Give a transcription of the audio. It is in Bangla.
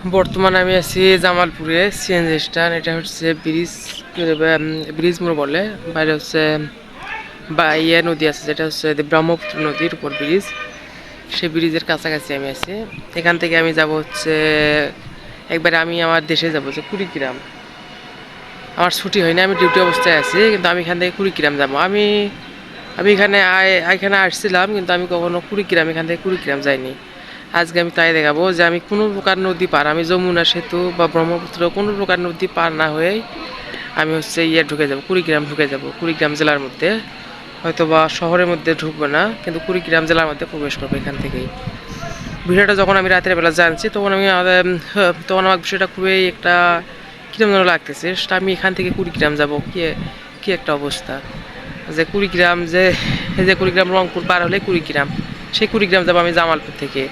বর্তমানে আমি আছি জামালপুরে সিএনজি স্ট্যান্ড। এটা হচ্ছে ব্রিজ মোড় বলে। বাইরে হচ্ছে বা ইয়ে নদী আছে, যেটা হচ্ছে ব্রহ্মপুত্র নদীর উপর ব্রিজ। সেই ব্রিজের কাছাকাছি আমি আছি। এখান থেকে আমি যাব হচ্ছে একবারে আমি আমার দেশে যাব, যে কুড়িগ্রাম। আমার ছুটি হয়নি, আমি ডিউটি অবস্থায় আছি, কিন্তু আমি এখান থেকে কুড়িগ্রাম যাব। আমি আমি এখানে আসছিলাম, কিন্তু আমি কখনো কুড়িগ্রাম এখান থেকে কুড়িগ্রাম যাইনি। আজকে আমি তাই দেখাবো যে আমি কোনো প্রকার নদী পার, আমি যমুনা সেতু বা ব্রহ্মপুত্র কোনো প্রকার নদী পার না হয়েই আমি হচ্ছে ঢুকে যাব, কুড়িগ্রাম ঢুকে যাব। কুড়িগ্রাম জেলার মধ্যে, হয়তো বা শহরের মধ্যে ঢুকবো না, কিন্তু কুড়িগ্রাম জেলার মধ্যে প্রবেশ করবো এখান থেকেই। বিষয়টা যখন আমি রাতের বেলা জানছি, তখন আমার বিষয়টা খুবই একটা কিরম যেন লাগতেছে। সেটা আমি এখান থেকে কুড়িগ্রাম যাব, কি একটা অবস্থা! যে কুড়িগ্রাম, যে কুড়িগ্রাম রংপুর পার হলে কুড়িগ্রাম, সেই কুড়িগ্রাম যাবো আমি জামালপুর থেকে।